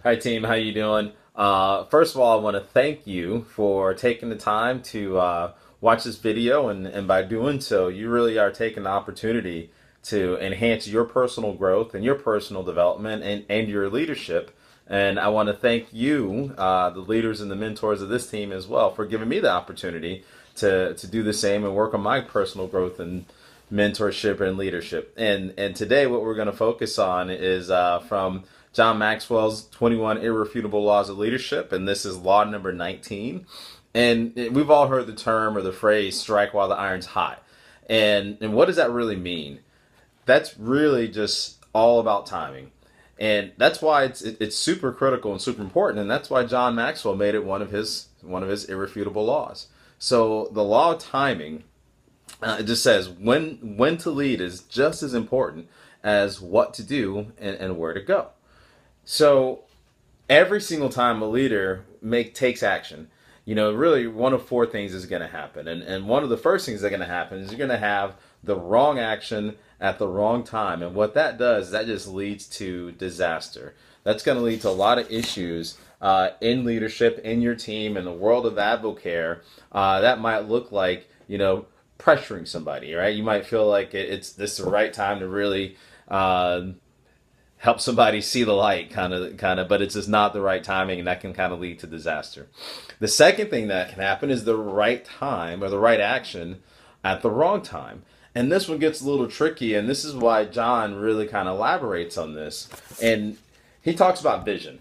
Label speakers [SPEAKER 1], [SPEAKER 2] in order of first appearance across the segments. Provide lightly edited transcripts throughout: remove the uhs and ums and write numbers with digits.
[SPEAKER 1] Hi team, how you doing? First of all, I want to thank you for taking the time to watch this video, and by doing so, you really are taking the opportunity to enhance your personal growth and your personal development and your leadership. And I want to thank you, the leaders and the mentors of this team as well, for giving me the opportunity to do the same and work on my personal growth and mentorship and leadership. And today, what we're going to focus on is from John Maxwell's 21 Irrefutable Laws of Leadership, and this is law number 19. And we've all heard the term or the phrase "strike while the iron's hot." And what does that really mean? That's really just all about timing. And that's why it's super critical and super important, and that's why John Maxwell made it one of his irrefutable laws. So the law of timing, it just says when to lead is just as important as what to do and where to go. So every single time a leader takes action, really one of four things is going to happen. And one of the first things that's going to happen is you're going to have the wrong action at the wrong time. And what that does, that just leads to disaster. That's going to lead to a lot of issues in leadership, in your team, in the world of advocare. That might look like, pressuring somebody, right? You might feel like it's this the right time to really help somebody see the light, kind of, but it's just not the right timing, and that can kind of lead to disaster. The second thing that can happen is the right time or the right action at the wrong time. And this one gets a little tricky, and this is why John really kind of elaborates on this. And he talks about vision,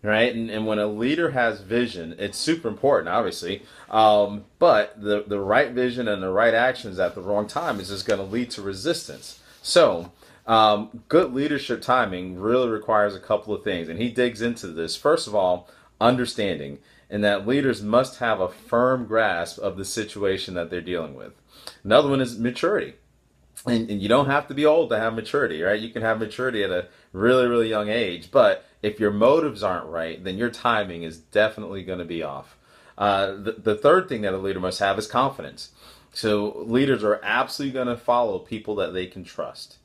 [SPEAKER 1] right? And when a leader has vision, it's super important, obviously. But the right vision and the right actions at the wrong time is just going to lead to resistance. So good leadership timing really requires a couple of things, and he digs into this. First of all, understanding, and that leaders must have a firm grasp of the situation that they're dealing with. Another one is maturity. And you don't have to be old to have maturity, right? You can have maturity at a really, really young age. But if your motives aren't right, then your timing is definitely going to be off. The third thing that a leader must have is confidence. So leaders are absolutely going to follow people that they can trust.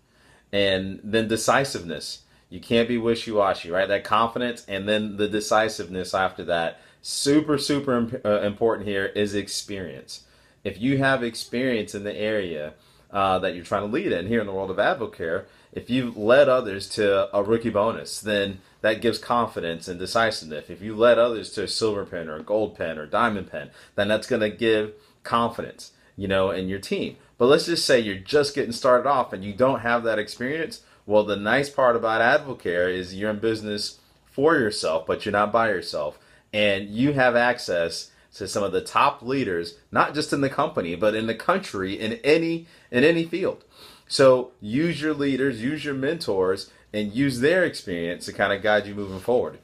[SPEAKER 1] And then decisiveness. You can't be wishy-washy, right? That confidence and then the decisiveness after that. Super, super important here is experience. If you have experience in the area that you're trying to lead in here in the world of advocare, if you've led others to a rookie bonus, then that gives confidence and decisiveness. If you led others to a silver pen or a gold pen or diamond pen, then that's going to give confidence, in your team. But let's just say you're just getting started off and you don't have that experience. Well, the nice part about advocare is you're in business for yourself, but you're not by yourself. And you have access to some of the top leaders, not just in the company, but in the country, in any field. So use your leaders, use your mentors, and use their experience to kind of guide you moving forward.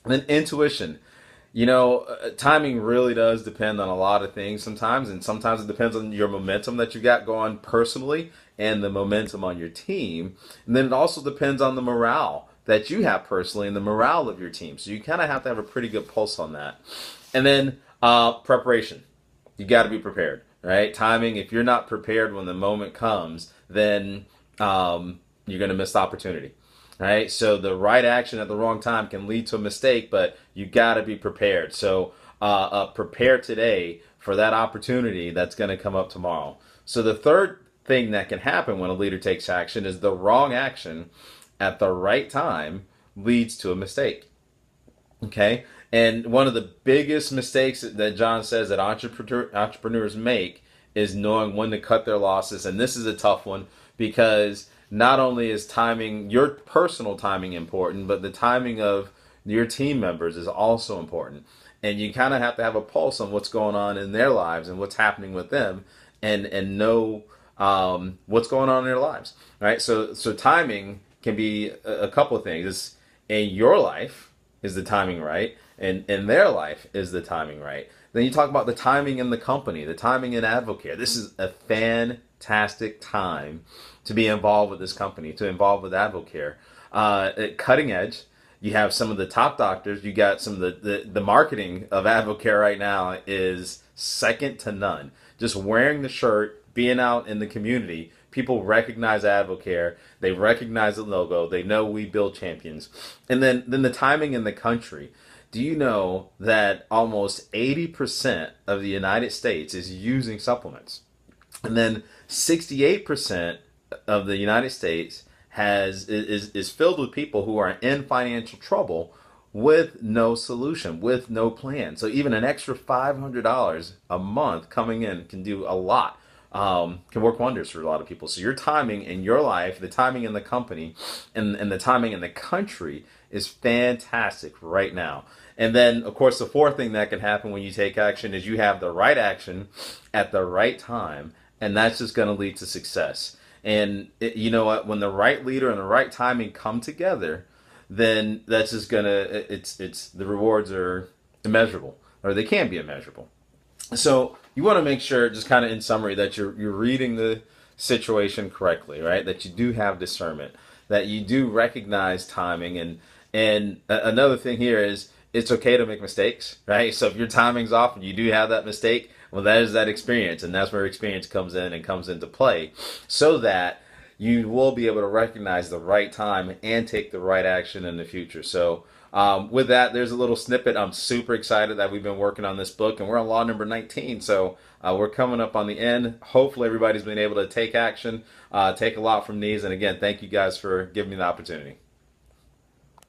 [SPEAKER 1] And then intuition. Timing really does depend on a lot of things sometimes, and sometimes it depends on your momentum that you got going personally and the momentum on your team. And then it also depends on the morale that you have personally and the morale of your team. So you kind of have to have a pretty good pulse on that. And then preparation. You got to be prepared, right? Timing, if you're not prepared when the moment comes, then you're going to miss the opportunity. Right? So the right action at the wrong time can lead to a mistake, but you got to be prepared. So prepare today for that opportunity that's going to come up tomorrow. So the third thing that can happen when a leader takes action is the wrong action at the right time leads to a mistake. Okay? And one of the biggest mistakes that John says that entrepreneurs make is knowing when to cut their losses. And this is a tough one because not only is timing, your personal timing important, but the timing of your team members is also important. And you kind of have to have a pulse on what's going on in their lives and what's happening with them and know what's going on in their lives. Right? So timing can be a couple of things. It's in your life, is the timing right? And in their life, is the timing right? Then you talk about the timing in the company, the timing in advocare. This is a fantastic time to be involved with this company, to involve with advocare. At cutting edge, you have some of the top doctors. You got some of the marketing of advocare right now is second to none. Just wearing the shirt, being out in the community, People recognize Advocare. They recognize the logo. They know we build champions. And then the timing in the country. Do you know that almost 80% of the United States is using supplements? And then 68% of the United States is filled with people who are in financial trouble with no solution, with no plan. So even an extra $500 a month coming in can do a lot, can work wonders for a lot of people. So your timing in your life, the timing in the company, and the timing in the country is fantastic right now. And then, of course, the fourth thing that can happen when you take action is you have the right action at the right time, and that's just going to lead to success. And you know what? When the right leader and the right timing come together, then that's just it's the rewards are immeasurable, or they can be immeasurable. So you want to make sure, just kind of in summary, that you're reading the situation correctly, right? That you do have discernment, that you do recognize timing, and another thing here is it's okay to make mistakes, right? So if your timing's off and you do have that mistake, well, that is that experience, and that's where experience comes in and comes into play, so that you will be able to recognize the right time and take the right action in the future. So with that, there's a little snippet. I'm super excited that we've been working on this book, and we're on law number 19. So we're coming up on the end. Hopefully everybody's been able to take action, take a lot from these. And again, thank you guys for giving me the opportunity.